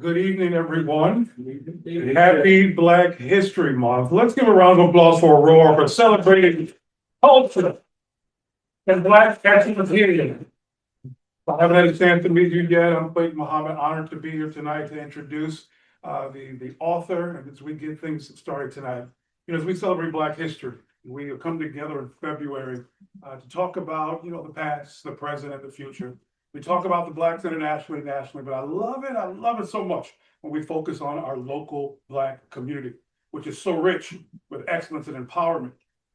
Good evening, everyone. Happy Black History Month. Let's give a round of applause for Aurora for celebrating culture and Black excellence here. I haven't had a chance to meet you yet. I'm Clayton Muhammad, honored to be here tonight to introduce the author and as we get things started tonight. You know, as we celebrate Black history, we have come together in February to talk about, the past, the present, and the future. We talk about the Blacks internationally, nationally, but I love it so much when we focus on our local Black community, which is so rich with excellence and empowerment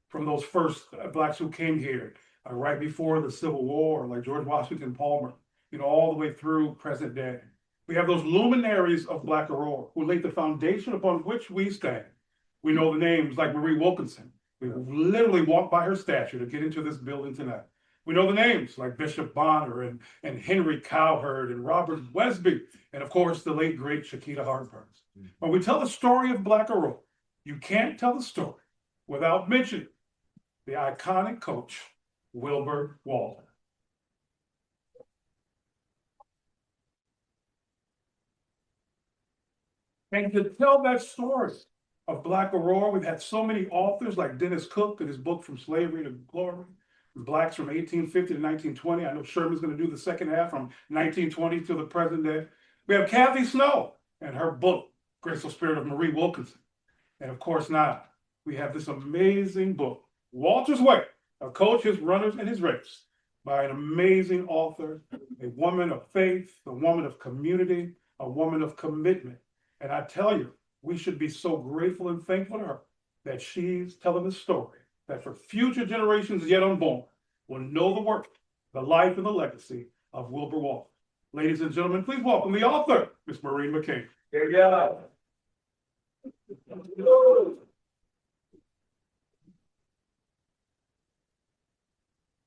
from those first Blacks who came here right before the Civil War, like George Washington Palmer, all the way through present day. We have those luminaries of Black Aurora who laid the foundation upon which we stand. We know the names like Marie Wilkinson. We literally walked by her statue to get into this building tonight. We know the names like Bishop Bonner and Henry Cowherd and Robert Wesby, and of course, the late, great Shakita Hart-Burns. When we tell the story of Black Aurora, you can't tell the story without mentioning the iconic coach, Wilbert Walters. And to tell that story of Black Aurora, we've had so many authors like Dennis Cook in his book From Slavery to Glory, Blacks from 1850 to 1920. I know Sherman's going to do the second half from 1920 to the present day. We have Kathy Snow and her book, Graceful Spirit of Marie Wilkinson. And of course now, we have this amazing book, Walter's Way, A Coach, His Runners, and His Race, by an amazing author, a woman of faith, a woman of community, a woman of commitment. And I tell you, we should be so grateful and thankful to her that she's telling the story that for future generations yet unborn will know the work, the life, and the legacy of Wilbert Walters. Ladies and gentlemen, please welcome the author, Miss Maureen McKane. Here you go.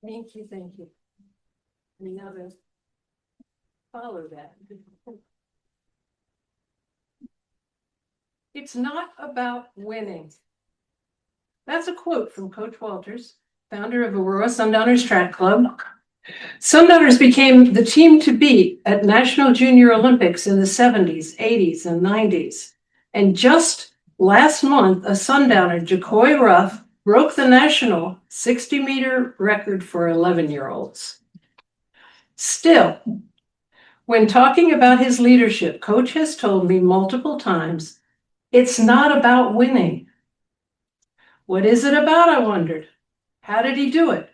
Thank you. I mean, now to follow that. It's not about winning. That's a quote from Coach Walters, founder of Aurora Sundowners Track Club. Sundowners became the team to beat at National Junior Olympics in the 70s, 80s, and 90s. And just last month, a Sundowner, Jacoy Ruff, broke the national 60-meter record for 11-year-olds. Still, when talking about his leadership, Coach has told me multiple times, it's not about winning. What is it about, I wondered? How did he do it?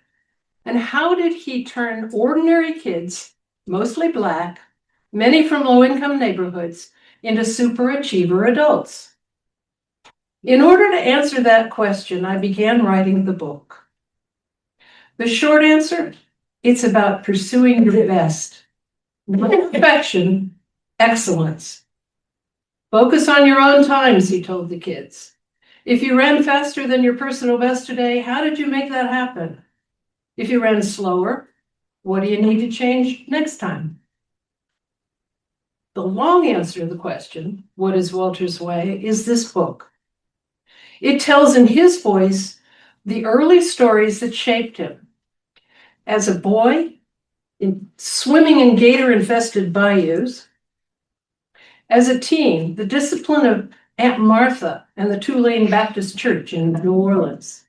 And how did he turn ordinary kids, mostly Black, many from low-income neighborhoods, into superachiever adults? In order to answer that question, I began writing the book. The short answer, it's about pursuing the best. Not perfection, excellence. Focus on your own times, he told the kids. If you ran faster than your personal best today, how did you make that happen? If you ran slower, what do you need to change next time? The long answer to the question, what is Walter's Way, is this book. It tells in his voice the early stories that shaped him. As a boy, swimming in gator-infested bayous. As a teen, the discipline of Aunt Martha and the Tulane Baptist Church in New Orleans.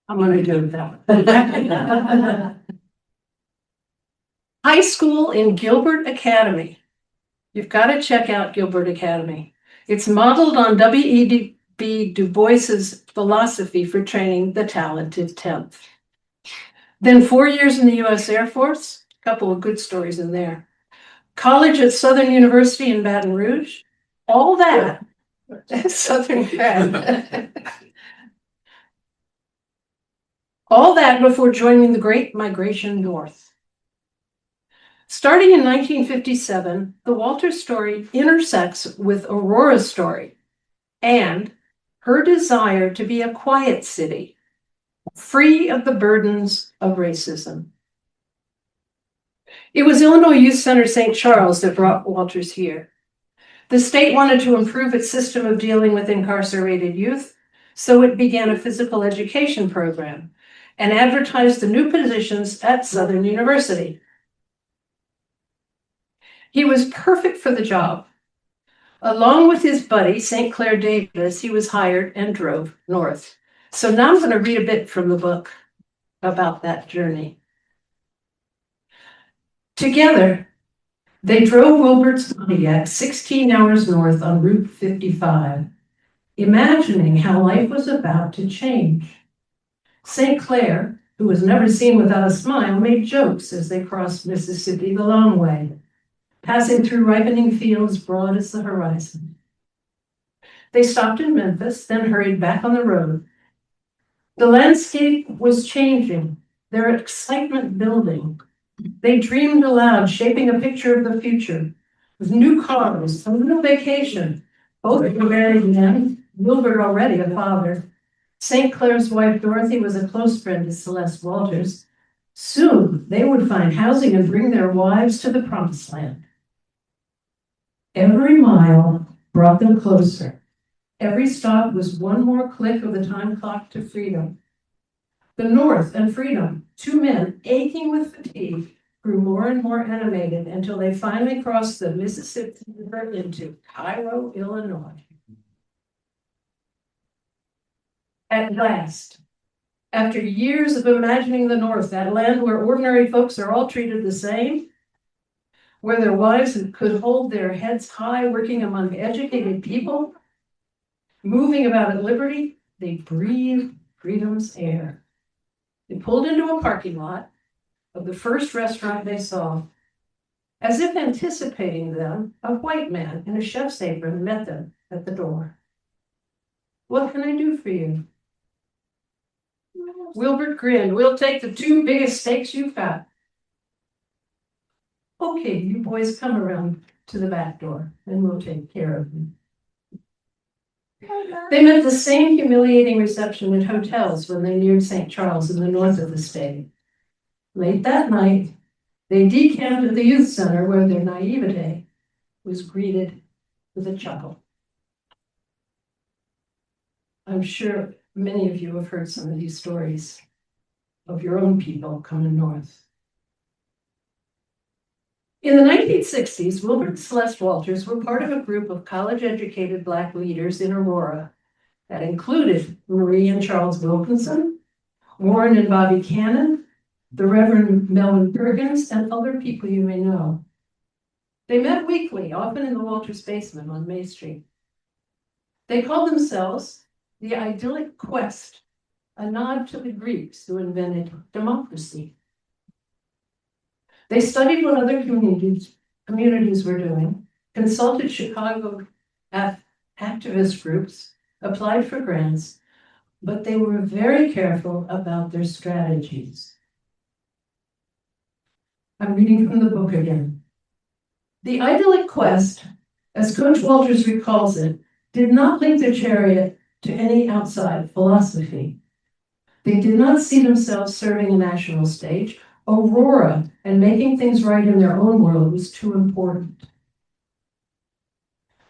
I'm going to do that. High school in Gilbert Academy. You've got to check out Gilbert Academy. It's modeled on W.E.B. Du Bois's philosophy for training the talented 10th. Then 4 years in the U.S. Air Force, a couple of good stories in there. College at Southern University in Baton Rouge, all that. Southern grad. All that before joining the Great Migration North. Starting in 1957, the Walters story intersects with Aurora's story and her desire to be a quiet city, free of the burdens of racism. It was Illinois Youth Center St. Charles that brought Walters here. The state wanted to improve its system of dealing with incarcerated youth, so it began a physical education program and advertised the new positions at Southern University. He was perfect for the job. Along with his buddy, St. Clair Davis, he was hired and drove north. So now I'm going to read a bit from the book about that journey. Together, they drove Wilbert's Pontiac 16 hours north on Route 55, imagining how life was about to change. St. Clair, who was never seen without a smile, made jokes as they crossed Mississippi the long way, passing through ripening fields broad as the horizon. They stopped in Memphis, then hurried back on the road. The landscape was changing, their excitement building. They dreamed aloud, shaping a picture of the future, with new cars, a little vacation. Both were married men, Wilbert already a father. St. Clair's wife, Dorothy, was a close friend to Celeste Walters. Soon, they would find housing and bring their wives to the promised land. Every mile brought them closer. Every stop was one more click of the time clock to freedom. The North and freedom, two men aching with fatigue, grew more and more animated until they finally crossed the Mississippi River into Cairo, Illinois. At last, after years of imagining the North, that land where ordinary folks are all treated the same, where their wives could hold their heads high working among educated people, moving about at liberty, they breathed freedom's air. They pulled into a parking lot of the first restaurant they saw. As if anticipating them, a white man in a chef's apron met them at the door. "What can I do for you?" Wilbert grinned. "We'll take the two biggest steaks you've got." "Okay, you boys come around to the back door and we'll take care of you." They met the same humiliating reception at hotels when they neared St. Charles in the north of the state. Late that night, they decamped at the youth center where their naivete was greeted with a chuckle. I'm sure many of you have heard some of these stories of your own people coming north. In the 1960s, Wilbert and Celeste Walters were part of a group of college-educated Black leaders in Aurora that included Marie and Charles Wilkinson, Warren and Bobby Cannon, the Reverend Melvin Perkins, and other people you may know. They met weekly, often in the Walters basement on May Street. They called themselves the Idyllic Quest, a nod to the Greeks who invented democracy. They studied what other communities were doing, consulted Chicago activist groups, applied for grants, but they were very careful about their strategies. I'm reading from the book again. The Idyllic Quest, as Coach Walters recalls it, did not link their chariot to any outside philosophy. They did not see themselves serving a national stage. Aurora and making things right in their own world was too important.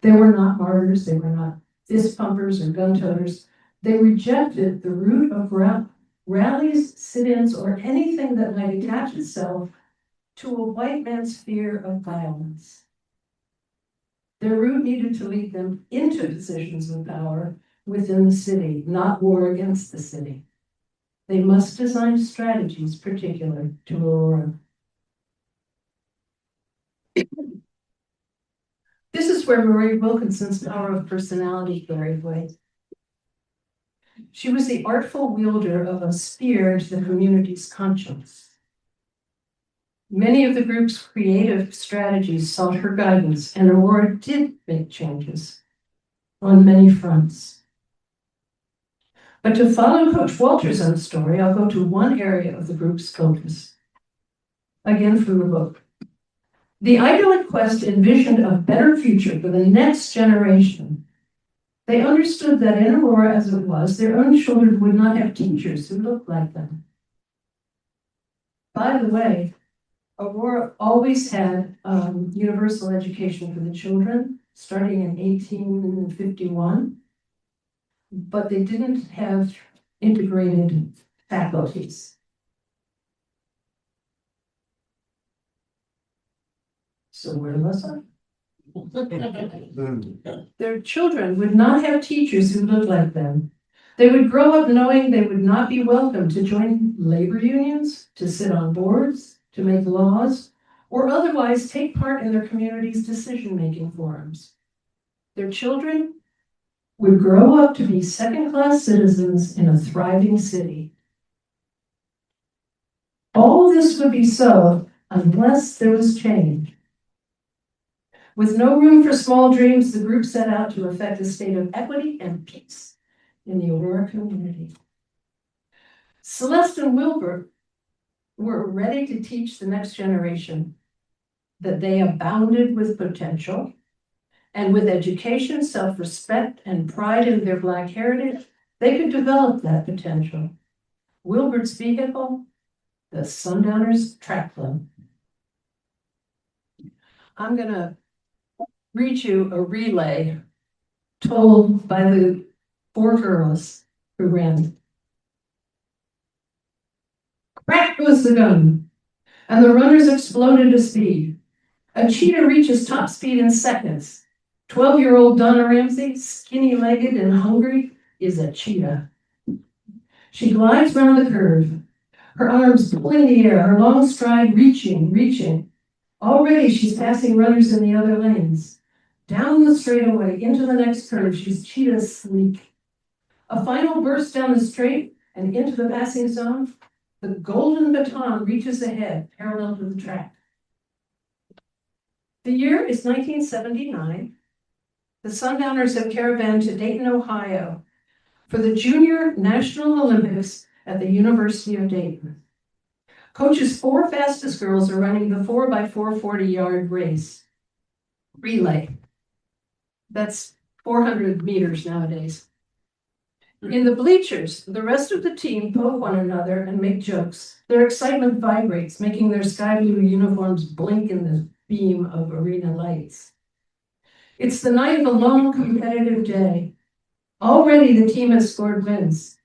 They were not martyrs, they were not fist pumpers or gun toters. They rejected the root of rallies, sit-ins, or anything that might attach itself to a white man's fear of violence. Their route needed to lead them into positions of power within the city, not war against the city. They must design strategies particular to Aurora. This is where Marie Wilkinson's power of personality carried weight. She was the artful wielder of a spear into the community's conscience. Many of the group's creative strategies sought her guidance, and Aurora did make changes on many fronts. But to follow Coach Walters' own story, I'll go to one area of the group's focus. Again from the book. The Idyllic Quest envisioned a better future for the next generation. They understood that in Aurora as it was, their own children would not have teachers who looked like them. By the way, Aurora always had universal education for the children, starting in 1851, but they didn't have integrated faculties. So where was I? Their children would not have teachers who looked like them. They would grow up knowing they would not be welcome to join labor unions, to sit on boards, to make laws, or otherwise take part in their community's decision-making forums. Their children would grow up to be second-class citizens in a thriving city. All this would be so unless there was change. With no room for small dreams, the group set out to effect a state of equity and peace in the Aurora community. Celeste and Wilbert were ready to teach the next generation that they abounded with potential, and with education, self-respect, and pride in their Black heritage, they could develop that potential. Wilbert's vehicle, the Sundowners Track Club. I'm gonna read you a relay told by the 4 girls who ran it. Crack goes the gun, and the runners exploded to speed. A cheetah reaches top speed in seconds. 12-year-old Donna Ramsey, skinny-legged and hungry, is a cheetah. She glides round the curve, her arms pulling the air, her long stride reaching. Already she's passing runners in the other lanes. Down the straightaway, into the next curve, she's cheetah sleek. A final burst down the straight and into the passing zone. The golden baton reaches ahead, parallel to the track. The year is 1979. The Sundowners have caravanned to Dayton, Ohio, for the Junior National Olympics at the University of Dayton. Coach's 4 fastest girls are running the 4x4 40-yard race. Relay. That's 400 meters nowadays. In the bleachers, the rest of the team poke one another and make jokes. Their excitement vibrates, making their sky blue uniforms blink in the beam of arena lights. It's the night of a long competitive day. Already the team has scored wins.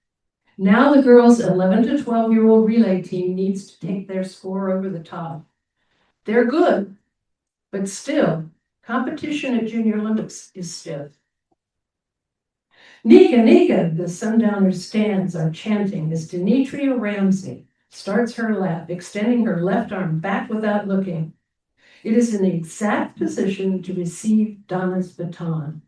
Now the girls' 11 to 12-year-old relay team needs to take their score over the top. They're good, but still, competition at Junior Olympics is stiff. Nika, the Sundowners stands are chanting as Demetria Ramsey starts her lap, extending her left arm back without looking. It is in the exact position to receive Donna's baton.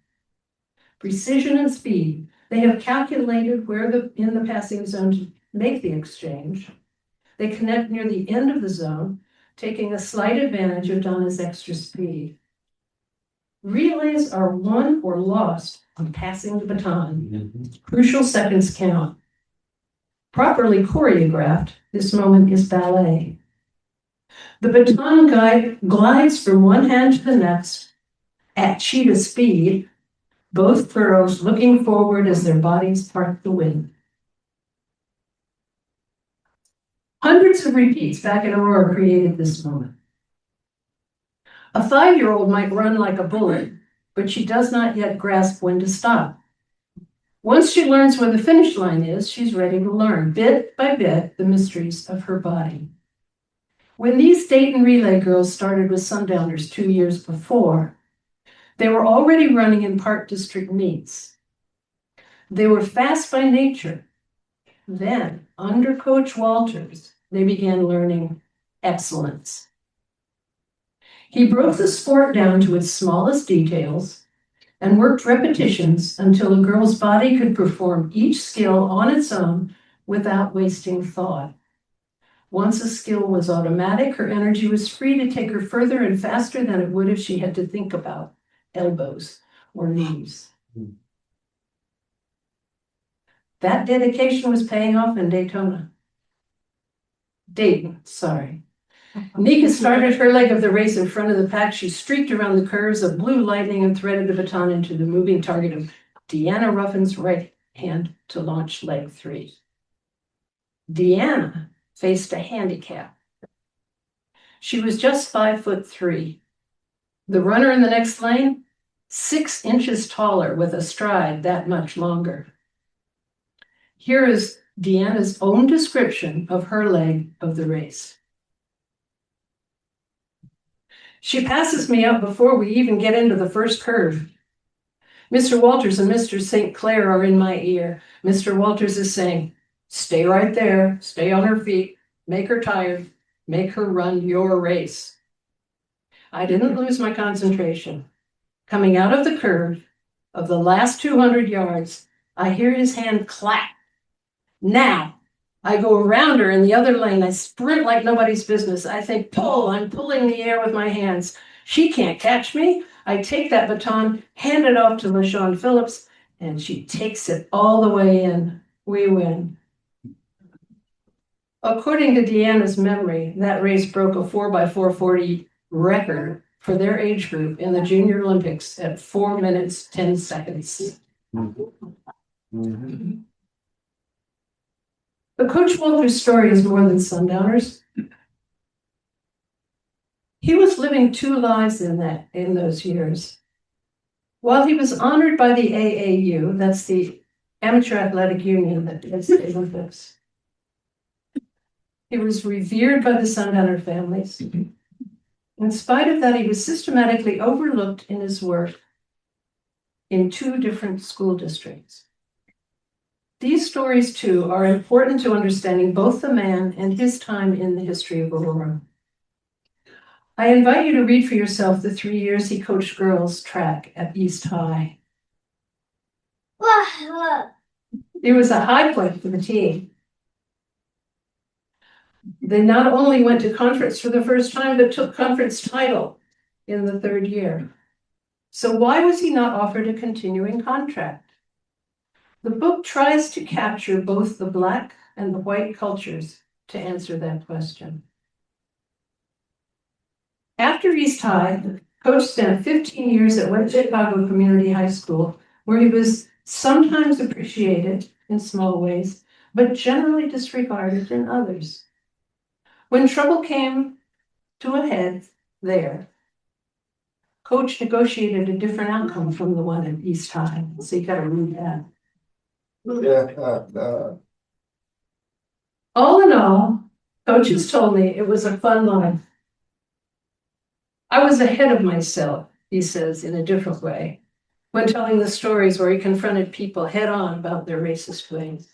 Precision and speed. They have calculated where in the passing zone to make the exchange. They connect near the end of the zone, taking a slight advantage of Donna's extra speed. Relays are won or lost on passing the baton. Crucial seconds count. Properly choreographed, this moment is ballet. The baton guide glides from one hand to the next at cheetah speed, both girls looking forward as their bodies part the wind. Hundreds of repeats back in Aurora created this moment. A 5-year-old might run like a bullet, but she does not yet grasp when to stop. Once she learns where the finish line is, she's ready to learn, bit by bit, the mysteries of her body. When these Dayton relay girls started with Sundowners 2 years before, they were already running in Park District meets. They were fast by nature. Then, under Coach Walters, they began learning excellence. He broke the sport down to its smallest details and worked repetitions until a girl's body could perform each skill on its own without wasting thought. Once a skill was automatic, her energy was free to take her further and faster than it would if she had to think about elbows or knees. That dedication was paying off in Dayton. Nika started her leg of the race in front of the pack. She streaked around the curves of blue lightning and threaded the baton into the moving target of Deanna Ruffin's right hand to launch leg 3. Deanna faced a handicap. She was just 5'3". The runner in the next lane, 6 inches taller with a stride that much longer. Here is Deanna's own description of her leg of the race. She passes me up before we even get into the first curve. Mr. Walters and Mr. St. Clair are in my ear. Mr. Walters is saying, stay right there, stay on her feet, make her tired, make her run your race. I didn't lose my concentration. Coming out of the curve of the last 200 yards, I hear his hand clap. Now, I go around her in the other lane. I sprint like nobody's business. I think, pull, I'm pulling the air with my hands. She can't catch me. I take that baton, hand it off to LaShawn Phillips, and she takes it all the way in. We win. According to Deanna's memory, that race broke a 4x440 record for their age group in the Junior Olympics at 4 minutes, 10 seconds. Mm-hmm. But Coach Walters' story is more than Sundowners. He was living two lives in those years. While he was honored by the AAU, that's the Amateur Athletic Union that does the Olympics, he was revered by the Sundowner families. In spite of that, he was systematically overlooked in his work in two different school districts. These stories, too, are important to understanding both the man and his time in the history of Aurora. I invite you to read for yourself the 3 years he coached girls track at East High. It was a high point for the team. They not only went to conference for the first time, but took conference title in the third year. So why was he not offered a continuing contract? The book tries to capture both the Black and the white cultures to answer that question. After East High, Coach spent 15 years at West Chicago Community High School, where he was sometimes appreciated in small ways, but generally disregarded in others. When trouble came to a head there, Coach negotiated a different outcome from the one at East High. So you got to read that. All in all, coaches told me it was a fun life. I was ahead of myself, he says in a different way, when telling the stories where he confronted people head on about their racist ways.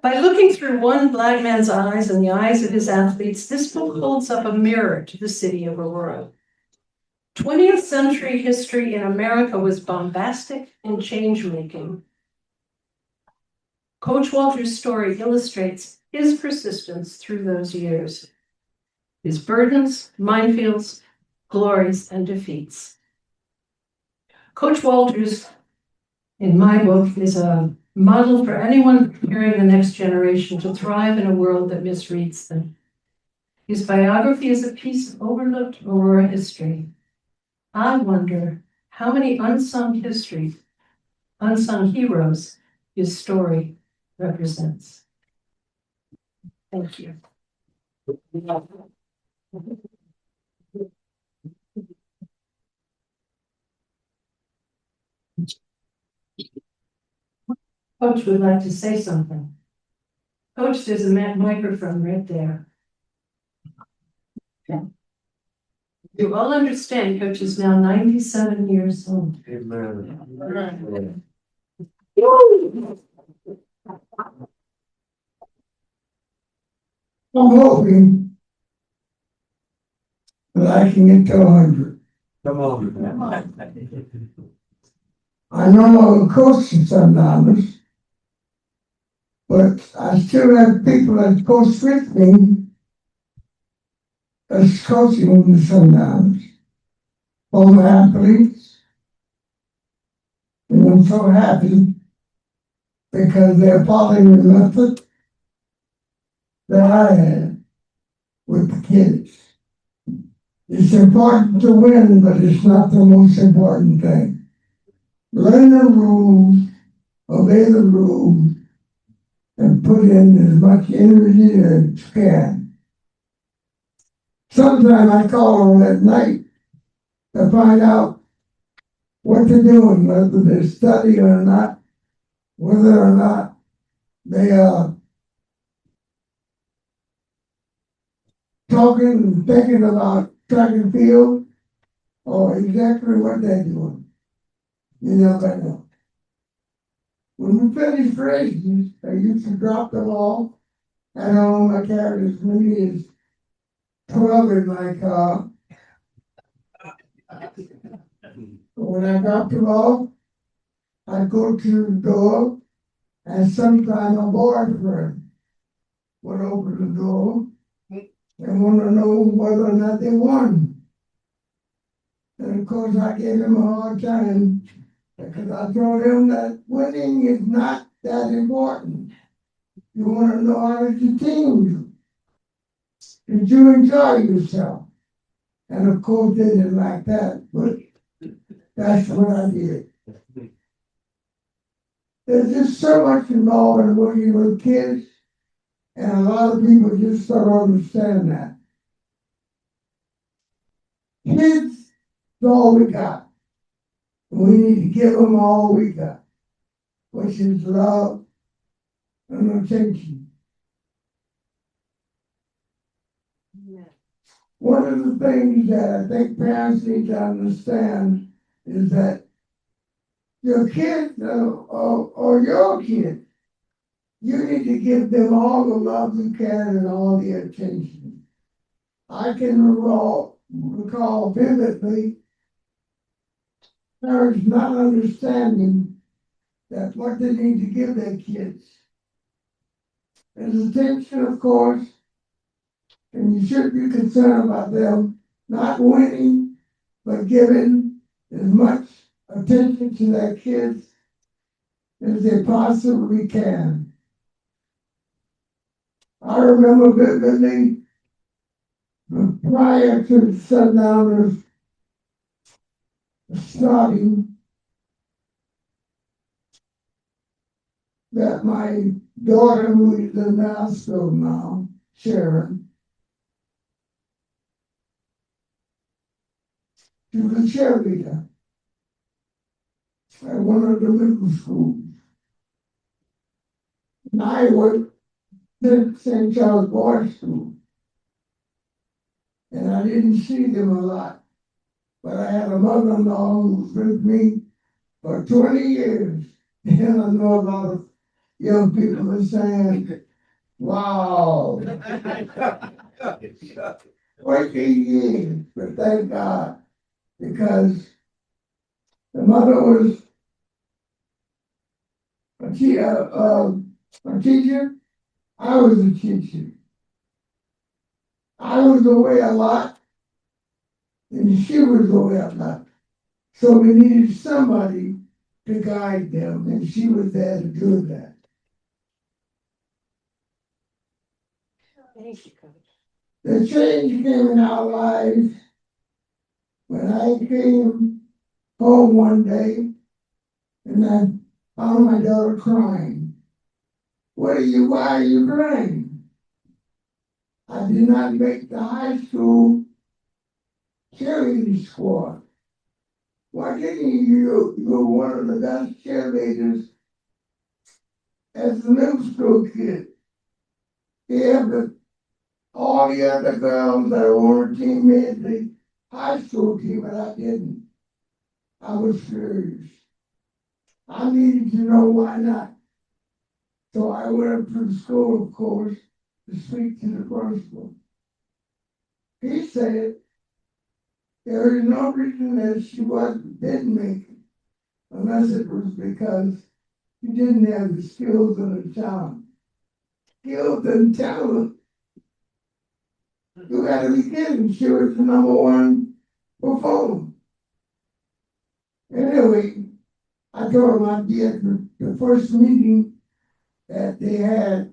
By looking through one Black man's eyes and the eyes of his athletes, this book holds up a mirror to the city of Aurora. 20th century history in America was bombastic and change-making. Coach Walters' story illustrates his persistence through those years, his burdens, minefields, glories, and defeats. Coach Walters, in my book, is a model for anyone preparing the next generation to thrive in a world that misreads them. His biography is a piece of overlooked Aurora history. I wonder how many unsung heroes his story represents. Thank you. Coach would like to say something. Coach, there's a microphone right there. Yeah. You all understand Coach is now 97 years old. Amen. I'm hoping that I can get to 100. Come on. I know I'm coaching sometimes, but I still have people that coach with me that's coaching the Sundowners, former athletes, and I'm so happy because they're following the method that I had with the kids. It's important to win, but it's not the most important thing. Learn the rules, obey the rules, and put in as much energy as you can. Sometimes I call them at night to find out what they're doing, whether they're studying or not, whether or not they talking and thinking about track and field or exactly what they're doing. You never know. When we finished races, I used to drop them off. I don't know my carriage as many as 12 in my car. But when I dropped them off, I'd go to the door, and sometimes my boyfriend would open the door and want to know whether or not they won. And of course, I gave him a hard time because I told him that winning is not that important. You want to know how did your team do? Did you enjoy yourself? And of course, they didn't like that, but that's what I did. There's just so much involved in working with kids, and a lot of people just don't understand that. Kids is all we got. We need to give them all we got, which is love and attention. One of the things that I think parents need to understand is that your kids or your kids, you need to give them all the love you can and all the attention. I can recall vividly parents not understanding that what they need to give their kids is attention, of course, and you should be concerned about them not winning, but giving as much attention to their kids as they possibly can. I remember vividly prior to the Sundowners starting that my daughter, who is in Nashville now, Sharon, she was a cheerleader at one of the middle schools. And I worked at St. Charles Boys School. And I didn't see them a lot. But I had a mother-in-law who was with me for 20 years. And I know a lot of young people are saying, wow, 20 years, but thank God, because the mother was a teacher, I was a teacher. I was away a lot, and she was away a lot. So we needed somebody to guide them, and she was there to do that. Thank you, Coach. The change came in our lives when I came home one day and I found my daughter crying. Why are you crying? I did not make the high school cheerleading squad. Why didn't you? You were one of the best cheerleaders as a middle school kid. Yeah, but all the other girls that were on the team made the high school team, but I didn't. I was furious. I needed to know why not. So I went up to the school, of course, to speak to the principal. He said there is no reason that she didn't make it, unless it was because she didn't have the skills and the talent. Skills and talent. You gotta be kidding. She was the #1 performer. Anyway, I told him I'd be at the first meeting that they had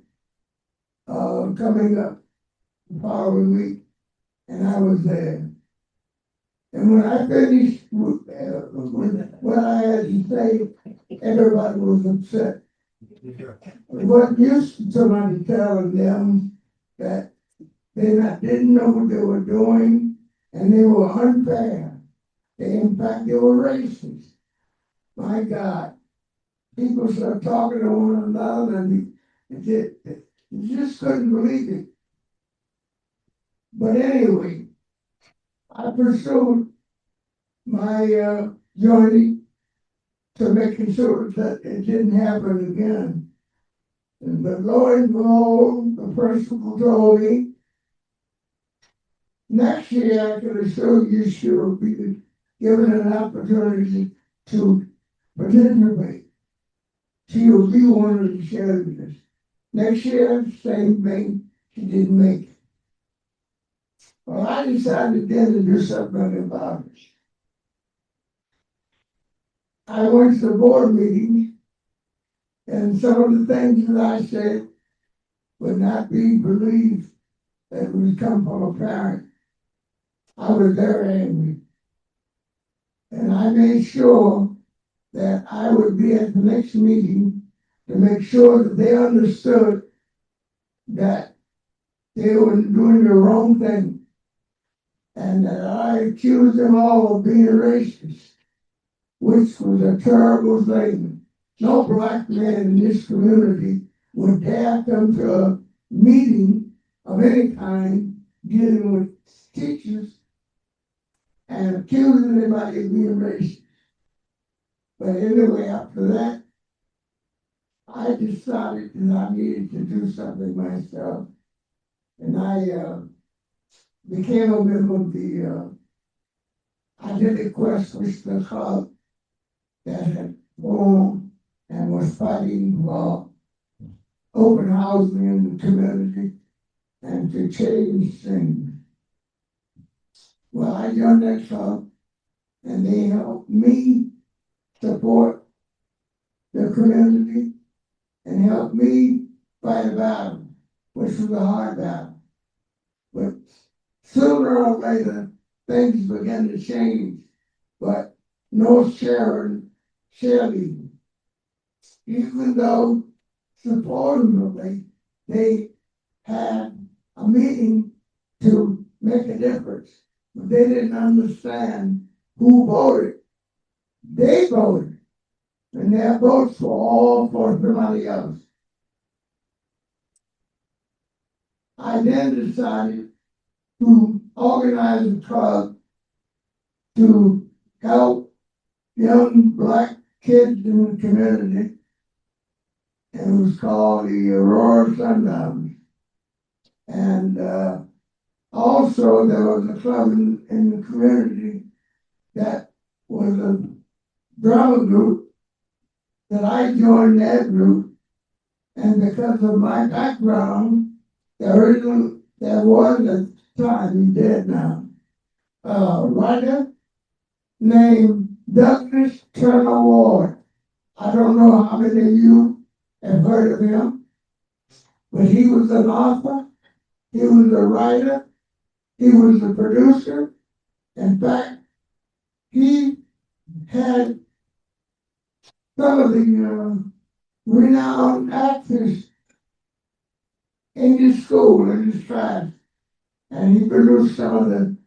coming up the following week, and I was there. And when I finished with what I had to say, everybody was upset. It wasn't used to somebody telling them that they didn't know what they were doing, and they were unfair. In fact, they were racist. My God. People started talking to one another, and you just couldn't believe it. But anyway, I pursued my journey to making sure that it didn't happen again. But lo and behold, the principal told me, next year I can assure you she will be given an opportunity to participate. She will be one of the cheerleaders. Next year, same thing, she didn't make it. Well, I decided then to do something about it. I went to the board meeting, and some of the things that I said would not be believed that would come from a parent. I was very angry. And I made sure that I would be at the next meeting to make sure that they understood that they were doing the wrong thing. And that I accused them all of being racist, which was a terrible thing. No black man in this community would dare come to a meeting of any kind dealing with teachers and accusing anybody of being racist. But anyway, after that, I decided that I needed to do something myself. And I became a member of the Identity Quest, which is the club that had formed and was fighting for open housing in the community and to change things. Well, I joined that club and they helped me support the community and helped me fight a battle, which was a hard battle. But sooner or later, things began to change, but no cheerleading. Even though supposedly they had a meeting to make a difference, but they didn't understand who voted. They voted, and their votes were all for somebody else. I then decided to organize a club to help young black kids in the community, and it was called the Aurora Sundowners. And also there was a club in the community that was a drama group that I joined that group, and because of my background, there was at the time, he's dead now, a writer named Douglas Turner Ward. I don't know how many of you have heard of him, but he was an author, he was a writer, he was a producer. In fact, he had some of the renowned actors in his school, in his class, and he produced some of the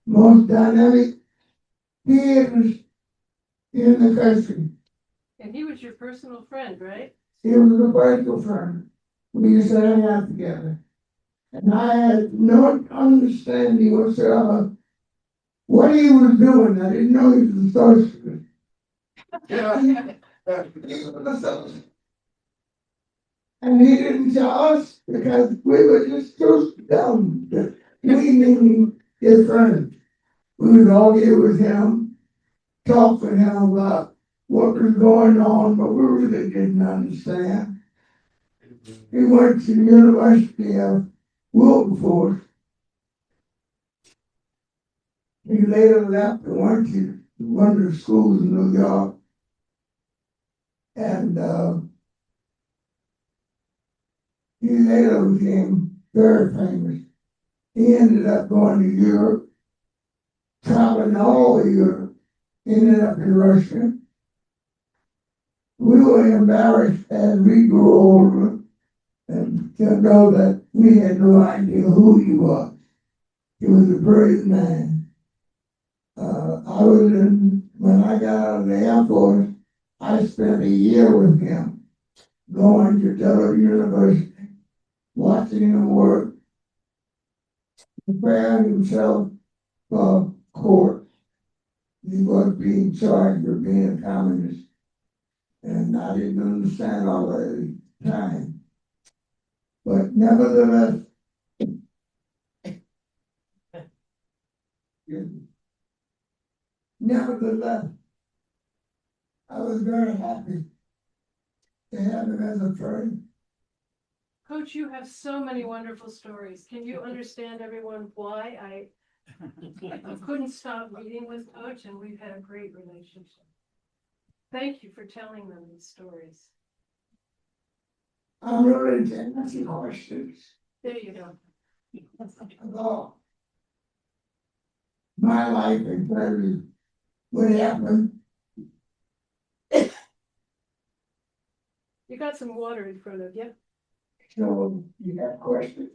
most dynamic theaters in the country. And he was your personal friend, right? He was a personal friend. We used to hang out together. And I had no understanding whatsoever what he was doing. I didn't know he was a socialist. He was a socialist. And he didn't tell us because we were just too dumb. We meaning his friends. We would argue with him, talk with him about what was going on, but we really didn't understand. He went to the University of Wilberforce. He later left and went to one of the schools in New York. And he later became very famous. He ended up going to Europe, traveling all over Europe, ended up in Russia. We were embarrassed as we grew older and to know that we had no idea who he was. He was a brilliant man. When I got out of the Air Force, I spent a year with him, going to Dillard University, watching him work. prepared himself for court. He was being charged with being a communist. And I didn't understand all that at the time. But nevertheless, nevertheless, I was very happy to have him as a friend. Coach, you have so many wonderful stories. Can you understand everyone why I couldn't stop reading with Coach, and we've had a great relationship. Thank you for telling them these stories. I'm ready to answer questions There you go. about my life and probably what happened. You got some water in front of you. So you have questions?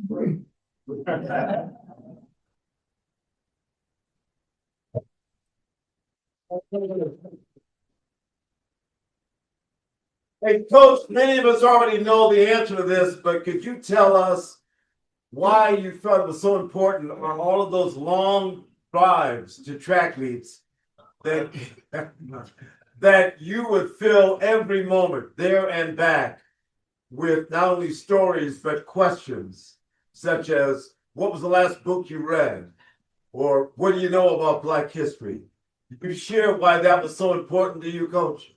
Great. Hey, Coach, many of us already know the answer to this, but could you tell us why you felt it was so important on all of those long drives to track meets that that you would fill every moment there and back with not only stories but questions such as what was the last book you read, or what do you know about Black history? Could you share why that was so important to you, Coach?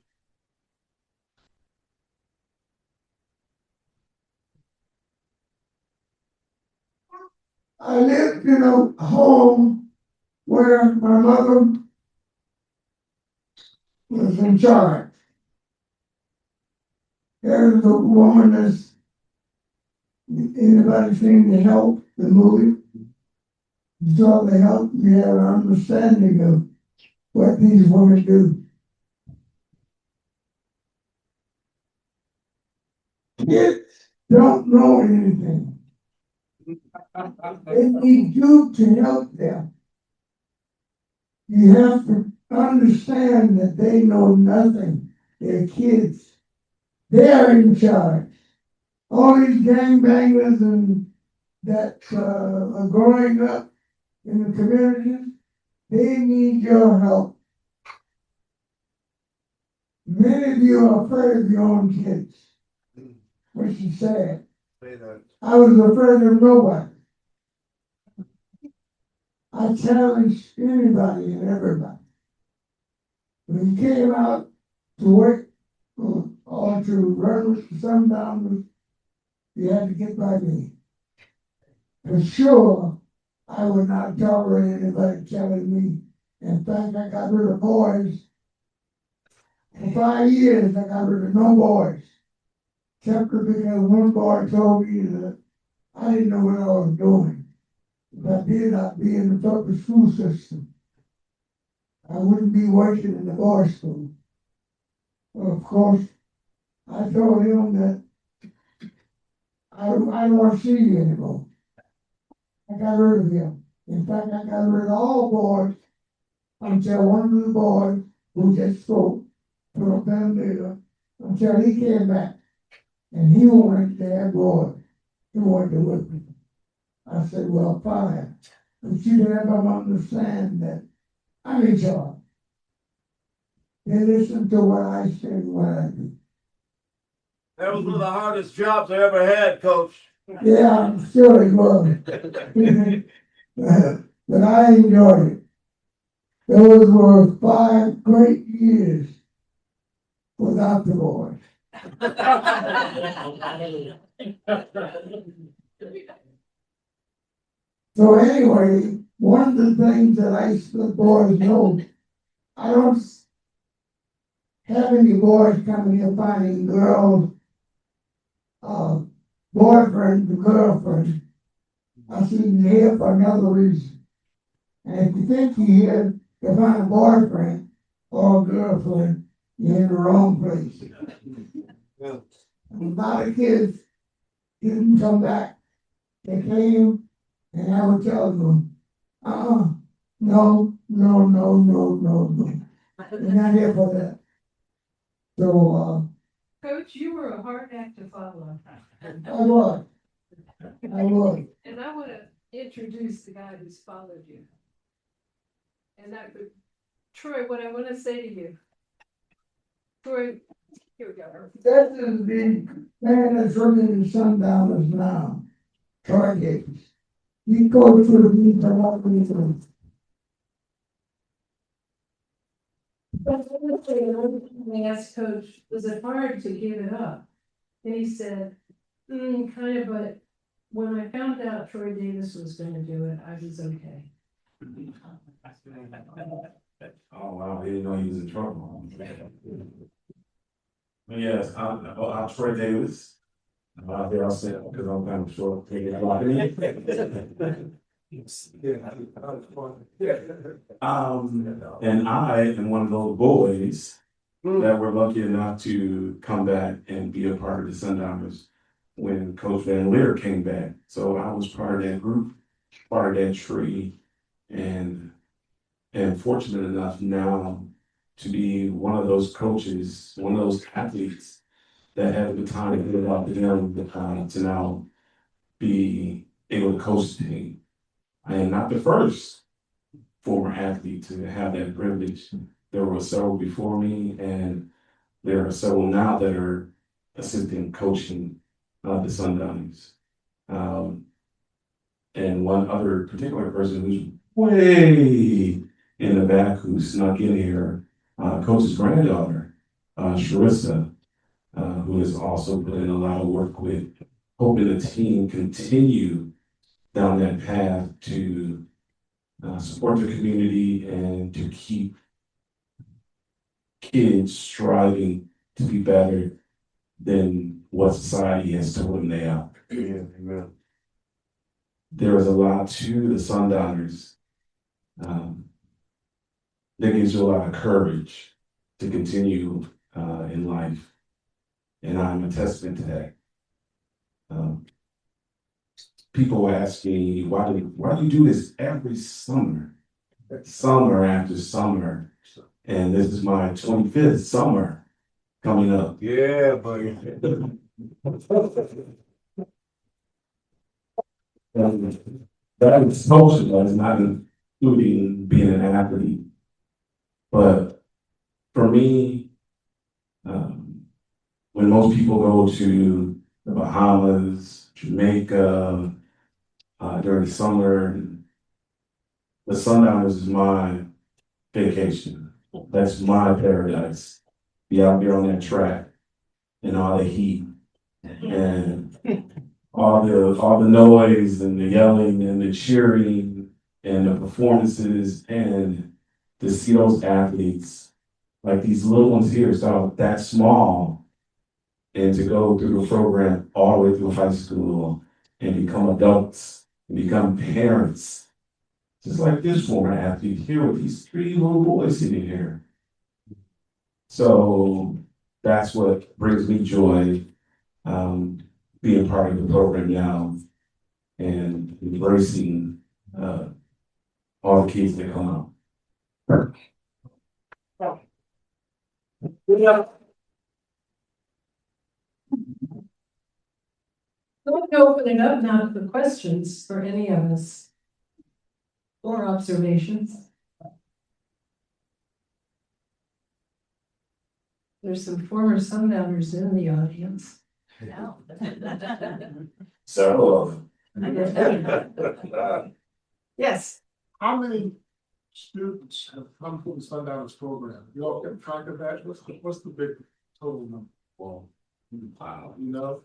I lived in a home where my mother was in charge. There's a woman that's, anybody seen The Help, the movie? So they helped me have an understanding of what these women do. Kids don't know anything. They need you to help them. You have to understand that they know nothing. They're kids. They're in charge. All these gangbangers and that are growing up in the communities, they need your help. Many of you are afraid of your own kids, which is sad. I was afraid of nobody. I challenged anybody and everybody. When you came out to work or to run with the Sundowners, you had to get by me. For sure, I would not tolerate anybody telling me. In fact, I got rid of boys. For 5 years, I got rid of no boys. Simply because one boy told me that I didn't know what I was doing. If I did, I'd be in the public school system. I wouldn't be working in the boys' school. Well, of course, I told him that I don't want to see you anymore. I got rid of him. In fact, I got rid of all boys until one of the boys who just spoke from Bandera until he came back. And he wanted to have boys. He wanted to work with me. I said, well, fine. But you have them understand that I'm in charge. They listen to what I say and what I do. That was one of the hardest jobs I ever had, Coach. Yeah, I'm sure it was. But I enjoyed it. Those were 5 great years without the boys. So anyway, one of the things that I used to let boys know, I don't have any boys coming here finding girls, boyfriend to girlfriend. I see you here for another reason. And if you think you're here to find a boyfriend or a girlfriend, you're in the wrong place. Yeah. A lot of kids didn't come back. They came, and I would tell them, no, no, no, no, no. They're not here for that. So, Coach, you were a hard act to follow. I was. I would. And I want to introduce the guy who's followed you. And that would, Troy, what I want to say to you. Troy, here we go. This is the man that's running the Sundowners now. Target. He goes to the beach a lot of times. I asked Coach, was it hard to give it up? And he said, kind of, but when I found out Troy Davis was going to do it, I was okay. Oh, wow, I didn't know he was in trouble. Yes, I'm Troy Davis. There I'll say because I'm kind of short. And I am one of those boys that were lucky enough to come back and be a part of the Sundowners when Coach Van Leer came back. So I was part of that group, part of that tree, and fortunate enough now to be one of those coaches, one of those athletes that had the time to give up to them to now be able to coach the team. I am not the first former athlete to have that privilege. There were several before me, and there are several now that are assisting coaching the Sundowners. And one other particular person who's way in the back who snuck in here, Coach's granddaughter, Sharissa, who has also put in a lot of work with helping the team continue down that path to support the community and to keep kids striving to be better than what society has told them they are. Yeah, amen. There is a lot to the Sundowners that gives you a lot of courage to continue in life. And I'm a testament to that. People ask me, why do you do this every summer? Summer after summer. And this is my 25th summer coming up. Yeah, buddy. That is social, it's not including being an athlete. But for me, when most people go to the Bahamas, Jamaica, during the summer, the Sundowners is my vacation. That's my paradise. Be out there on that track and all the heat and all the noise and the yelling and the cheering and the performances and to see those athletes, like these little ones here, start that small, and to go through the program all the way through high school and become adults and become parents. Just like this former athlete here with these 3 little boys sitting here. So that's what brings me joy, being part of the program now and embracing all the kids that come out. Let me open it up now for questions for any of us. Or observations. There's some former Sundowners in the audience. No. Several of them. Yes. How many students have come from the Sundowners program? You all kept track of that? What's the big total number? Well, wow. You know?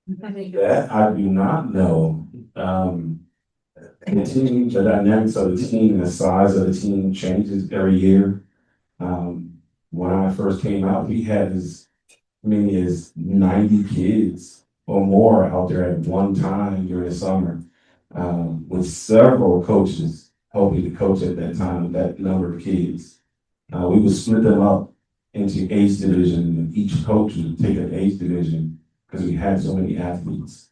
That I do not know. The dynamics of the team, the size of the team changes every year. When I first came out, we had as many as 90 kids or more out there at one time during the summer, with several coaches helping to coach at that time with that number of kids. We would split them up into age division, and each coach would take an age division because we had so many athletes.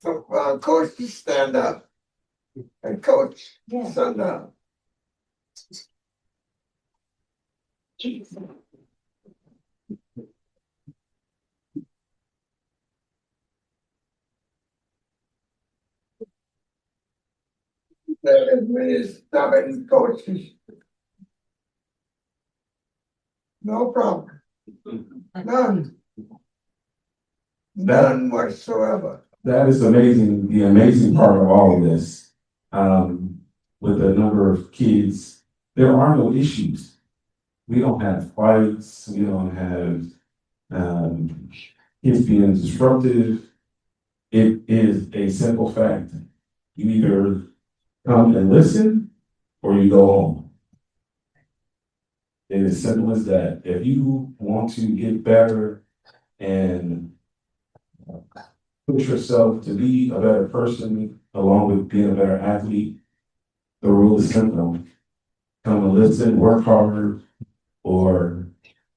So, coach, you stand up. And coach, Yeah. Sundown. as many stubborn coaches. No problem. None. None whatsoever. That is amazing. The amazing part of all of this, with the number of kids, there are no issues. We don't have fights. We don't have kids being disruptive. It is a simple fact. You either come and listen or you go home. It is as simple as that. If you want to get better and push yourself to be a better person along with being a better athlete, the rule is simple. Come and listen, work harder, or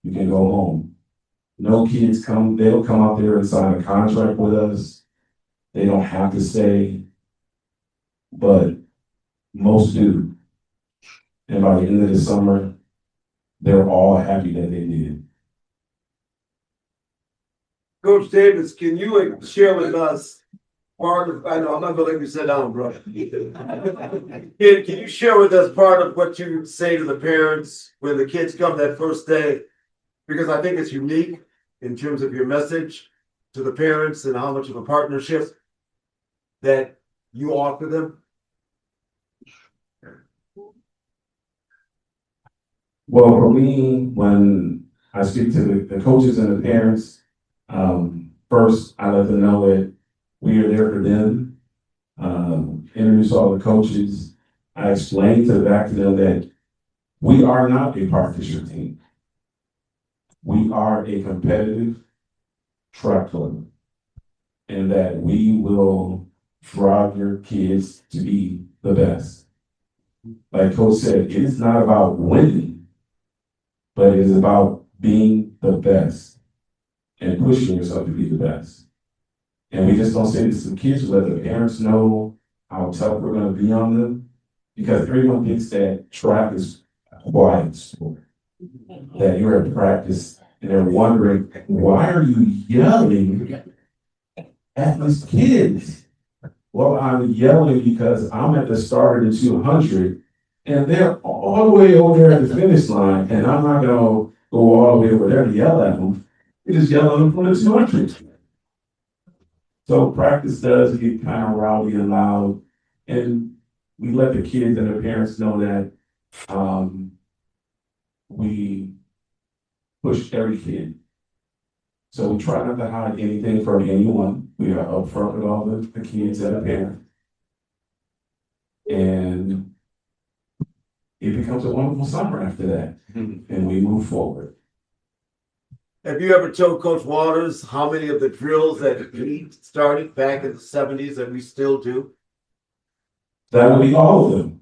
you can go home. No kids they'll come out there and sign a contract with us. They don't have to stay, but most do. And by the end of the summer, they're all happy that they did. Coach Davis, can you share with us part of, I know, I'm not gonna let you sit down, bro. Can you share with us part of what you say to the parents when the kids come that first day? Because I think it's unique in terms of your message to the parents and how much of a partnership that you offer them. Well, for me, when I speak to the coaches and the parents, first I let them know that we are there for them. Introduce all the coaches. I explain back to them that we are not a park district team. We are a competitive track club, and that we will drive your kids to be the best. Like Coach said, it is not about winning, but it is about being the best and pushing yourself to be the best. And we just don't say this to the kids, we let the parents know how tough we're going to be on them, because everyone thinks that track is a quiet sport, that you're at practice and they're wondering, why are you yelling at these kids? Well, I'm yelling because I'm at the start of the 200 and they're all the way over there at the finish line, and I'm not going to go all the way over there to yell at them. We just yell at them from the 200. So practice does get kind of rowdy and loud, and we let the kids and their parents know that we push every kid. So we try not to hide anything from anyone. We are upfront with all the kids and the parents. And it becomes a wonderful summer after that, and we move forward. Have you ever told Coach Walters how many of the drills that he started back in the 70s that we still do? That would be all of them.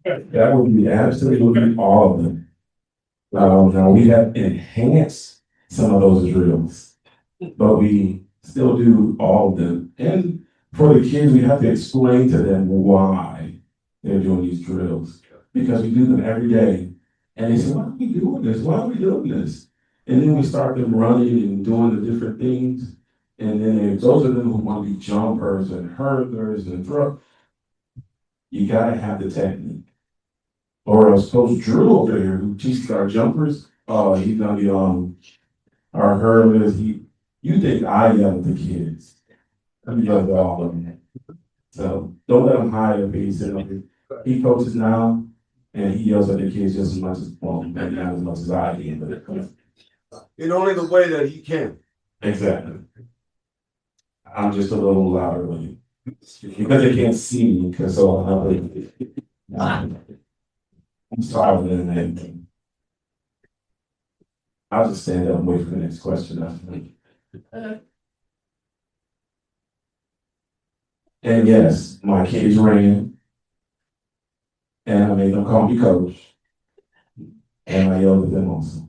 That would be absolutely all of them. Now we have enhanced some of those drills, but we still do all of them. And for the kids, we have to explain to them why they're doing these drills, because we do them every day. And they say, why are we doing this? Why are we doing this? And then we start them running and doing the different things. And then those of them who want to be jumpers and hurdlers and throw, you gotta have the technique. Or else Coach Drew over here, who teaches our jumpers, oh, he's gonna be on our hurdlers. You think I yell at the kids? I yell at all of them. So don't let him hide a piece. He coaches now, and he yells at the kids just as much as, well, maybe not as much as I do, but In only the way that he can. exactly. I'm just a little louder with you. Because they can't see me, because so I'm sorry than anything. I'll just stand up and wait for the next question. And yes, my kids ran, and I made them call me coach, and I yelled at them also.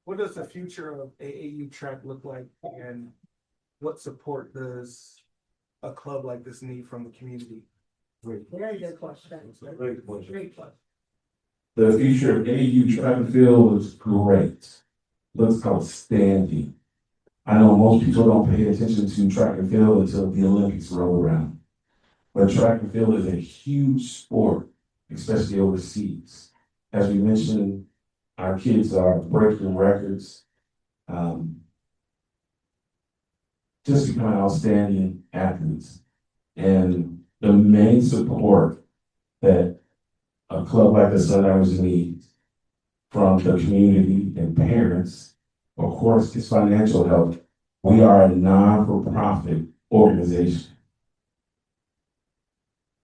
What does the future of AAU track look like, and what support does a club like this need from the community? Very good question. Great question. Great question. The future of AAU track and field was great. Looks outstanding. I know most people don't pay attention to track and field until the Olympics roll around. But track and field is a huge sport, especially overseas. As we mentioned, our kids are breaking records, just becoming outstanding athletes. And the main support that a club like the Sundowners needs from the community and parents, of course, is financial help. We are a non-for-profit organization.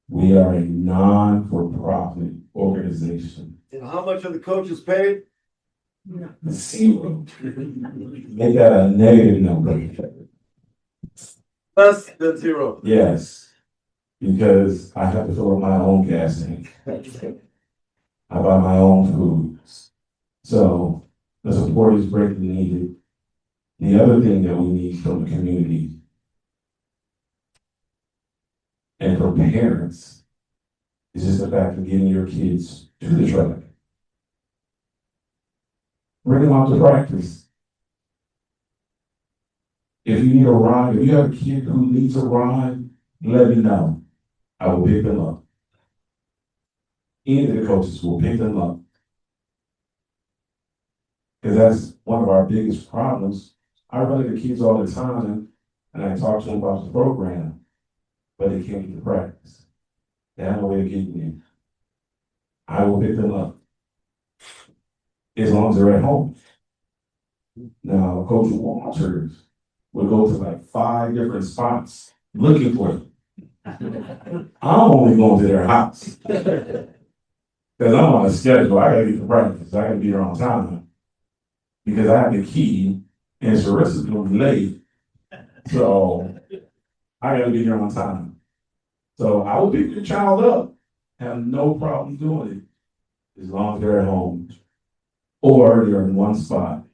We are a non-for-profit organization. And how much are the coaches paid? Zero. Make that a negative number. Less than zero. Yes, because I have to fill up my own gas tank. I buy my own foods. So the support is greatly needed. The other thing that we need from the community and from parents is just the fact of getting your kids to the track. Bring them out to practice. If you need a ride, if you have a kid who needs a ride, let me know. I will pick them up. Any of the coaches will pick them up. Because that's one of our biggest problems. I run into kids all the time and I talk to them about the program, but they can't get to practice. They have no way of getting in. I will pick them up. As long as they're at home. Now, Coach Walters would go to like 5 different spots looking for them. I'm only going to their house. Because I'm on a schedule. I gotta get to practice. I gotta be there on time. Because I have the key and Sarissa's gonna be late. So I gotta be there on time. So I will pick your child up. Have no problem doing it. As long as they're at home. Or they're in one spot.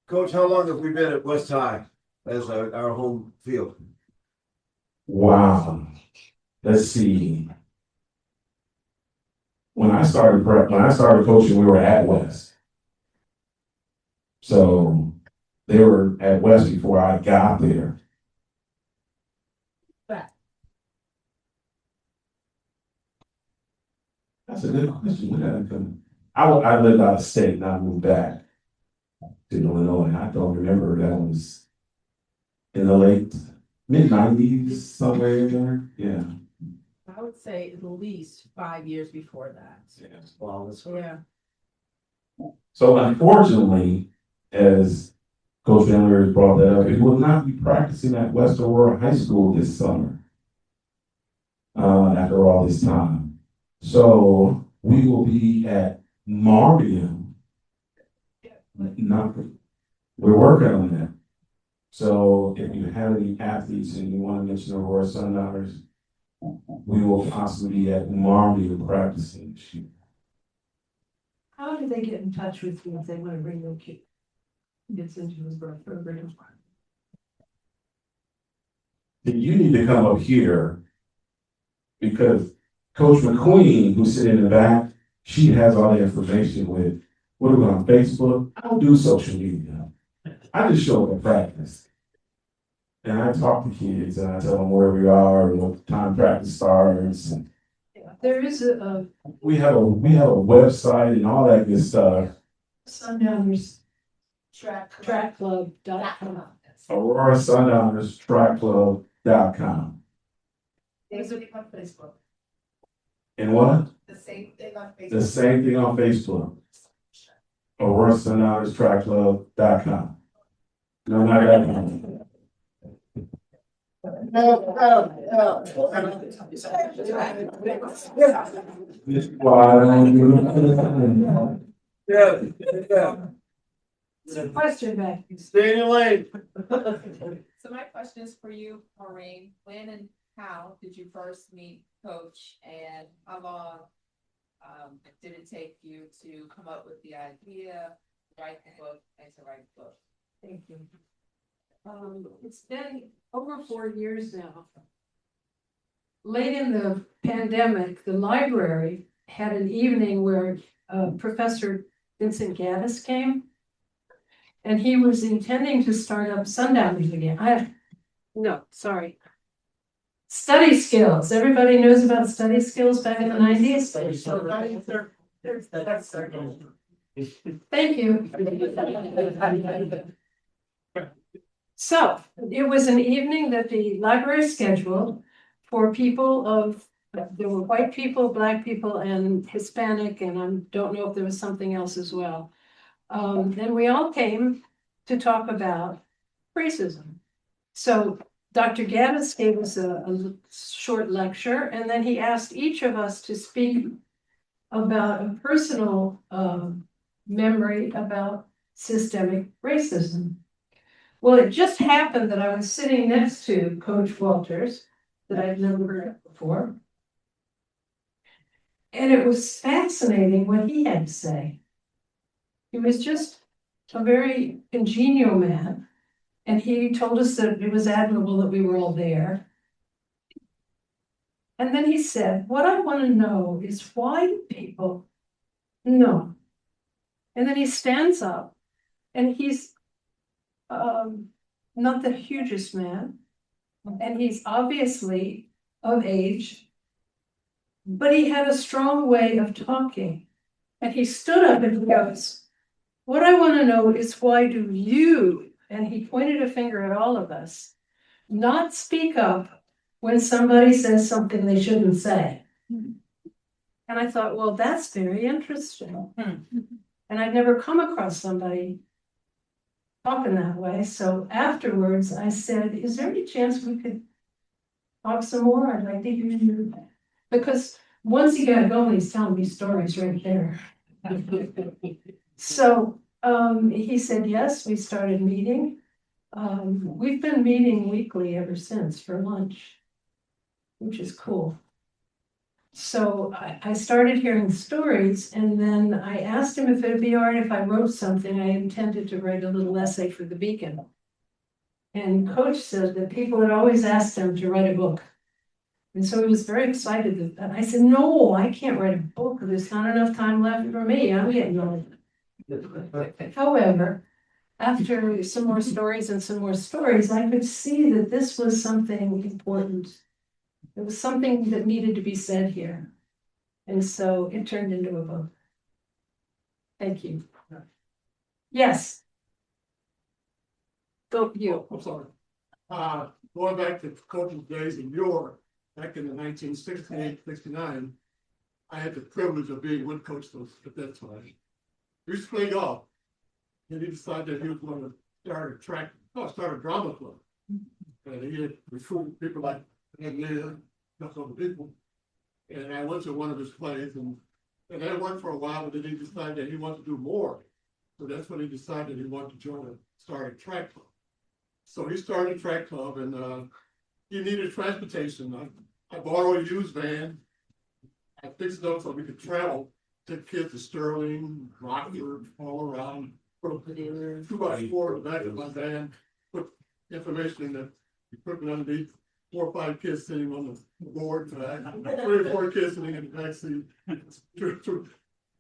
Coach, how long have we been at West High as our home field? Wow. Let's see. When I started coaching, we were at West. So they were at West before I got there. That's a good question. I lived out of state and I moved back to Illinois. I don't remember. That was in the mid-90s, somewhere in there. Yeah. I would say at least 5 years before that. Wow, Yeah. So unfortunately, as Coach Chandler has brought that up, it will not be practicing at West Aurora High School this summer. After all this time. So we will be at Marion. We're working on that. So if you have any athletes and you want to mention Aurora Sundowners, we will possibly be at Marion practicing this year. How do they get in touch with you if they want to bring their kid? Gets into his program. Then you need to come up here because Coach McQueen, who's sitting in the back, she has all the information with what are we on Facebook? I don't do social media. I just show up at practice. And I talk to kids and I tell them where we are and what time practice starts. There is a We have a website and all that good stuff. Sundowners Track Club.com. Aurora Sundowners Track Club.com. There's a on Facebook. And what? The same thing on Facebook. The same thing on Facebook. Aurora Sundowners Track Club.com. No, not that. Yeah. It's a question back. Stay in your lane. So my question is for you, Maureen. When and how did you first meet Coach, and how long did it take you to come up with the idea, write the book, and to write the book? Thank you. It's been over 4 years now. Late in the pandemic, the library had an evening where Professor Vincent Gaddis came. And he was intending to start up Sundowners again. No, sorry. Study skills. Everybody knows about study skills back in the 90s. Thank you. So it was an evening that the library scheduled for people of, there were white people, black people, and Hispanic, and I don't know if there was something else as well. And we all came to talk about racism. So Dr. Gaddis gave us a short lecture, and then he asked each of us to speak about a personal memory about systemic racism. Well, it just happened that I was sitting next to Coach Walters, that I'd never heard of before. And it was fascinating what he had to say. He was just a very congenial man. And he told us that it was admirable that we were all there. And then he said, what I want to know is why do people know? And then he stands up, and he's not the hugest man, and he's obviously of age, but he had a strong way of talking. And he stood up and he goes, what I want to know is why do you, and he pointed a finger at all of us, not speak up when somebody says something they shouldn't say? And I thought, well, that's very interesting. And I'd never come across somebody talking that way. So afterwards I said, is there any chance we could talk some more? I'd like to hear you. Because once he got going, he's telling me stories right there. So he said, yes, we started meeting. We've been meeting weekly ever since for lunch, which is cool. So I started hearing stories, and then I asked him if it'd be all right if I wrote something. I intended to write a little essay for the Beacon. And Coach said that people had always asked him to write a book. And so he was very excited. And I said, no, I can't write a book. There's not enough time left for me. I'm getting old. However, after some more stories and some more stories, I could see that this was something important. It was something that needed to be said here. And so it turned into a book. Thank you. Yes. Go you. I'm sorry. Going back to coaching days in York, back in the 1968, 69, I had the privilege of being with Coach at that time. We used to play golf. And he decided that he was going to start a drama club. And he had recruited people like couple of people. And I went to one of his plays, and that worked for a while, but then he decided that he wanted to do more. So that's when he decided he wanted to start a track club. So he started a track club, and he needed transportation. I borrowed a used van. I fixed it up so we could travel, take kids to Sterling, Rockford, all around. Put a 2x4 in the back of my van, put information in the equipment underneath. 4 or 5 kids sitting on the board, 3 or 4 kids sitting in the back seat.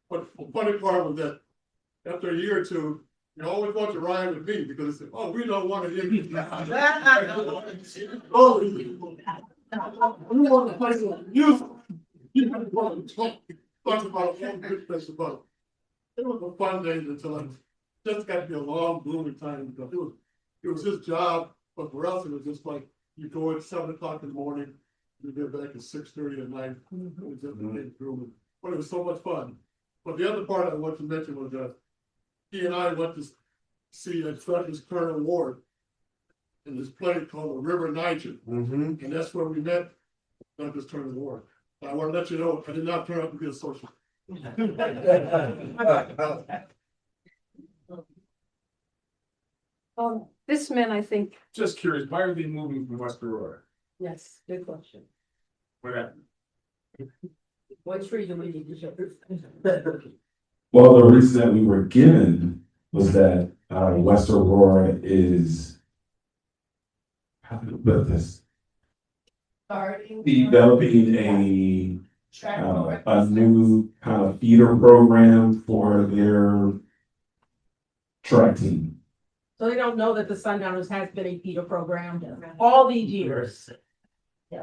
But the funny part was that after a year or two, you always want to ride with me because they said, oh, we don't want to hear you. Oh, we want to play with music. You want to talk about one good place about it. It was a fun day until I just got to be a long, gloomy time because it was his job, but for us it was just like, you go at 7 o'clock in the morning, you get back at 6:30 at night. It was just but it was so much fun. But the other part I want to mention was that he and I went to see Douglas Colonel Ward in this play called The River Niger. And that's where we met Douglas Colonel Ward. I want to let you know, I did not turn out to be a social. This man, I think. Just curious, why are they moving from West Aurora? Yes, good question. What happened? What tree do we need to show? Well, the reason that we were given was that West Aurora is, how do you put this? Developing a new kind of feeder program for their track team. So they don't know that the Sundowners has been a feeder program all these years.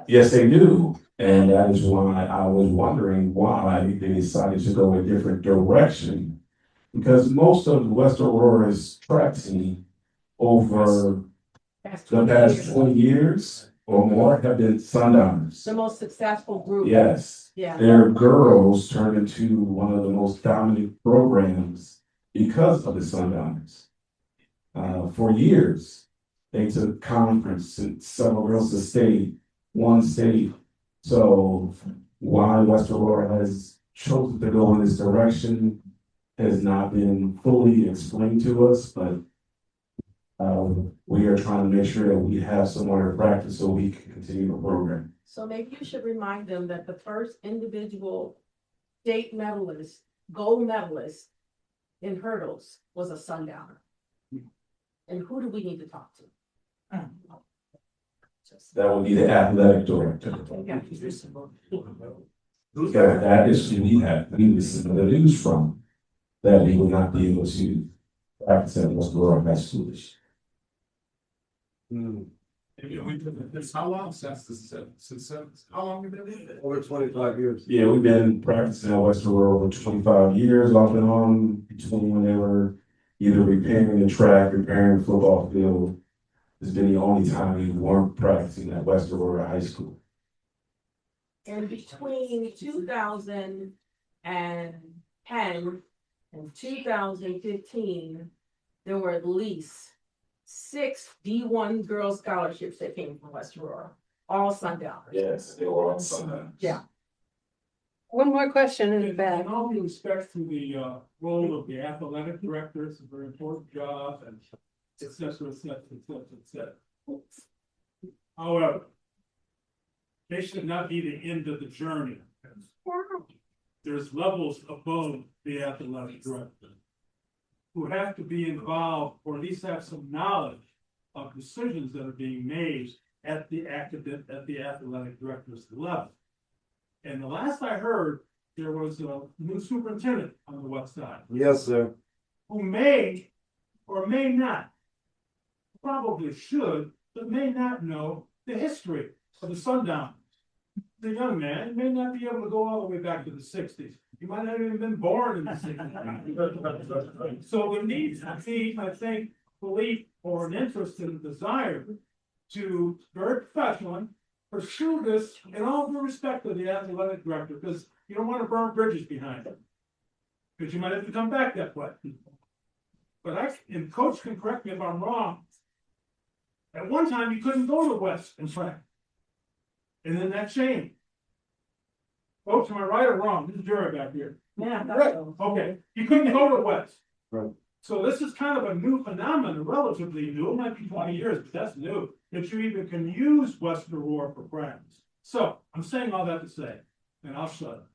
Yes, they do. And that is why I was wondering why they decided to go a different direction. Because most of West Aurora's track team over That's the 20 past years. 20 years or more have been Sundowners. The most successful group. Yes, Yeah. their girls turned into one of the most dominant programs because of the Sundowners. For years, they took conference and several girls to state, one state. So why West Aurora has chosen to go in this direction has not been fully explained to us, but we are trying to make sure that we have somewhere to practice so we can continue the program. So maybe you should remind them that the first individual state medalist, gold medalist in hurdles was a Sundowner. And who do we need to talk to? That would be the athletic director. Yeah, that is who we received the news from, that we would not be able to practice at West Aurora High School this year. How long since how long have you been there? Over 25 years. Yeah, we've been practicing at West Aurora over 25 years, off and on, between when they were either repairing the track, repairing the football field. It's been the only time we weren't practicing at West Aurora High School. And between 2010 and 2015, there were at least 6 D1 girls scholarships that came from West Aurora, all Sundowners. Yes, they were on Sunday. Yeah. One more question in the back. In all due respect to the role of the athletic director, it's a very important job and et cetera, et cetera, et cetera, et cetera. However, they should not be the end of the journey. There's levels above the athletic director who have to be involved or at least have some knowledge of decisions that are being made at the athletic director's level. And the last I heard, there was a new superintendent on the west side Yes, sir. who may or may not, probably should, but may not know the history of the Sundowners. The young man may not be able to go all the way back to the 60s. He might not have even been born in the 60s. So there needs to be, I think, belief or an interest and a desire to very professionally pursue this in all due respect to the athletic director, because you don't want to burn bridges behind it. Because you might have to come back that way. But and Coach can correct me if I'm wrong. At one time, you couldn't go to West and track. And then that changed. Coach, am I right or wrong? This is Jerry back here. Yeah. Right, okay, you couldn't go to West. Right. So this is kind of a new phenomenon, relatively new, it might be 20 years, but that's new, that you even can use West Aurora for practice. So, I'm saying all that to say, and I'll shut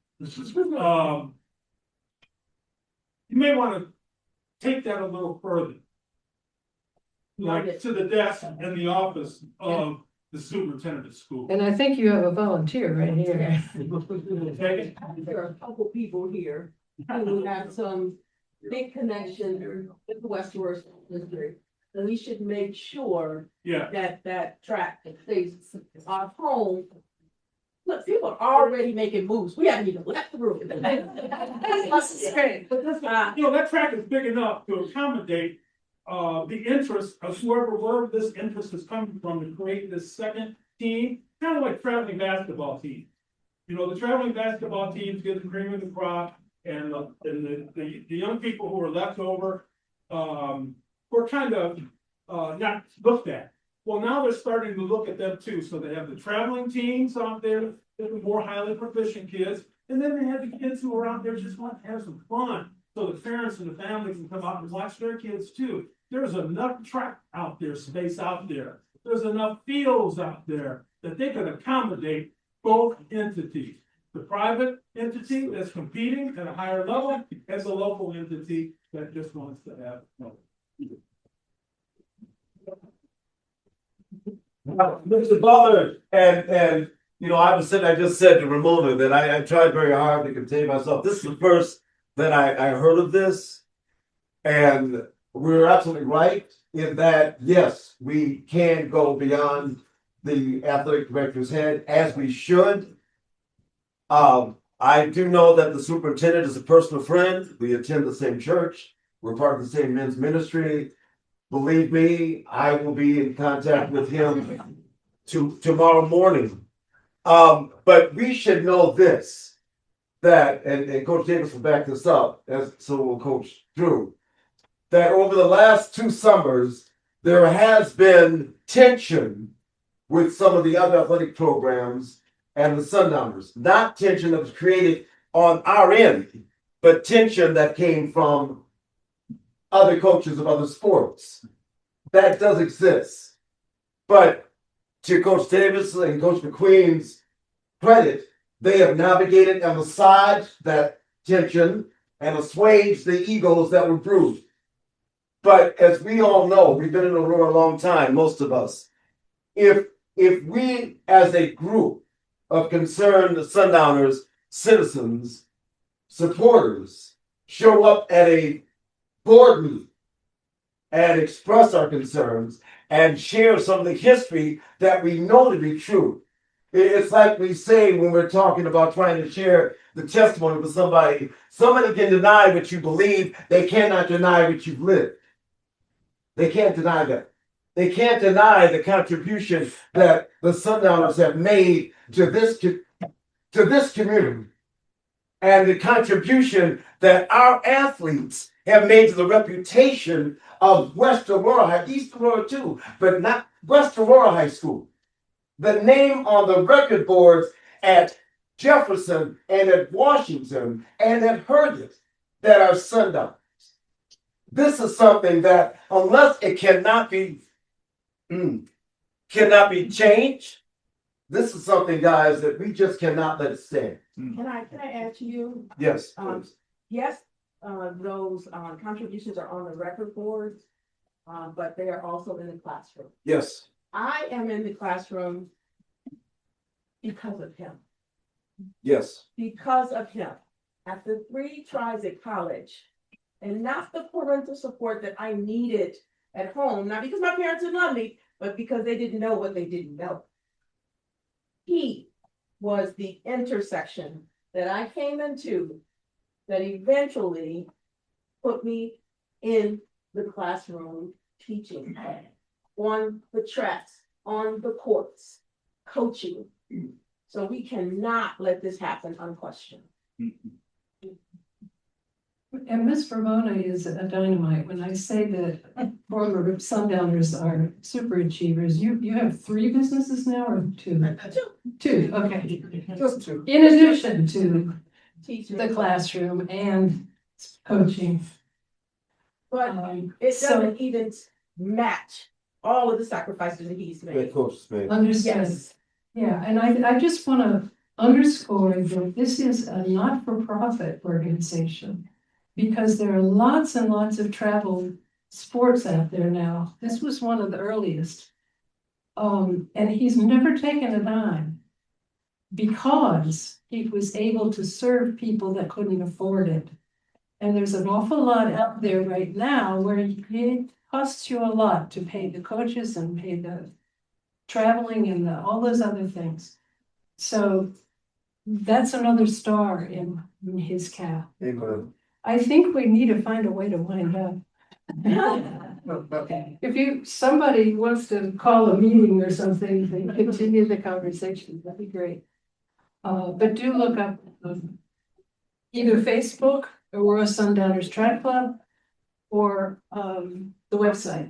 up. You may want to take that a little further. Like to the desk in the office of the superintendent of school. And I think you have a volunteer right here. Okay? There are a couple people here who have some big connection with the West Aurora School District. And we should make sure Yeah, that track stays our home. Look, people are already making moves. We haven't even left the room. This is great. But that's not. you know, that track is big enough to accommodate the interest of wherever this interest is coming from to create this second team, kind of like traveling basketball team. You know, the traveling basketball teams get the cream of the crop, and the young people who are left over were kind of not looked at. Well, now they're starting to look at them too. So they have the traveling teams out there, the more highly proficient kids, and then they have the kids who are out there just want to have some fun. So the parents and the families can come out and watch their kids too. There's enough track out there, space out there. There's enough fields out there that they can accommodate both entities. The private entity that's competing at a higher level and the local entity that just wants to have fun. Mr. Butler, and you know, I just said to remove it, that I tried very hard to contain myself. This is the first that I heard of this, and we're absolutely right. in that, yes, we can go beyond the athletic director's head as we should. I do know that the superintendent is a personal friend. We attend the same church. We're part of the same men's ministry. Believe me, I will be in contact with him tomorrow morning. But we should know this, that, and Coach Davis will back this up, as so will Coach Drew, that over the last 2 summers, there has been tension with some of the other athletic programs and the Sundowners. Not tension that was created on our end, but tension that came from other coaches of other sports. That does exist. But to Coach Davis and Coach McQueen's credit, they have navigated and massaged that tension and assuaged the egos that were bruised. But as we all know, we've been in Aurora a long time, most of us. If we as a group of concerned Sundowners, citizens, supporters, show up at a board meeting and express our concerns and share some of the history that we know to be true. It's like we say when we're talking about trying to share the testimony with somebody. Somebody can deny what you believe. They cannot deny what you've lived. They can't deny that. They can't deny the contribution that the Sundowners have made to this community, and the contribution that our athletes have made to the reputation of West Aurora, East Aurora too, but not West Aurora High School. The name on the record boards at Jefferson and at Washington and at Hurgate that are Sundowners. This is something that, unless it cannot be changed, this is something, guys, that we just cannot let it stand. Can I add to you? Yes. Yes, those contributions are on the record boards, but they are also in the classroom. Yes. I am in the classroom because of him. Yes. Because of him. At the 3 tries at college, and not the parental support that I needed at home, not because my parents didn't love me, but because they didn't know what they didn't know. He was the intersection that I came into that eventually put me in the classroom teaching on the tracks, on the courts, coaching. So we cannot let this happen unquestioned. And Miss Vermona is a dynamite. When I say that former Sundowners are super achievers, you have 3 businesses now or 2? 2, okay. Just 2. In addition to Teaching. the classroom and coaching. But it doesn't even match all of the sacrifices that he's made. Understood. Yes. Yeah, and I just want to underscore that this is a not-for-profit organization, because there are lots and lots of travel sports out there now. This was one of the earliest. And he's never taken a dime because he was able to serve people that couldn't afford it. And there's an awful lot out there right now where it costs you a lot to pay the coaches and pay the traveling and all those other things. So that's another star in his cap. Amen. I think we need to find a way to wind up. If somebody wants to call a meeting or something and continue the conversation, that'd be great. But do look up either Facebook, Aurora Sundowners Track Club, or the website.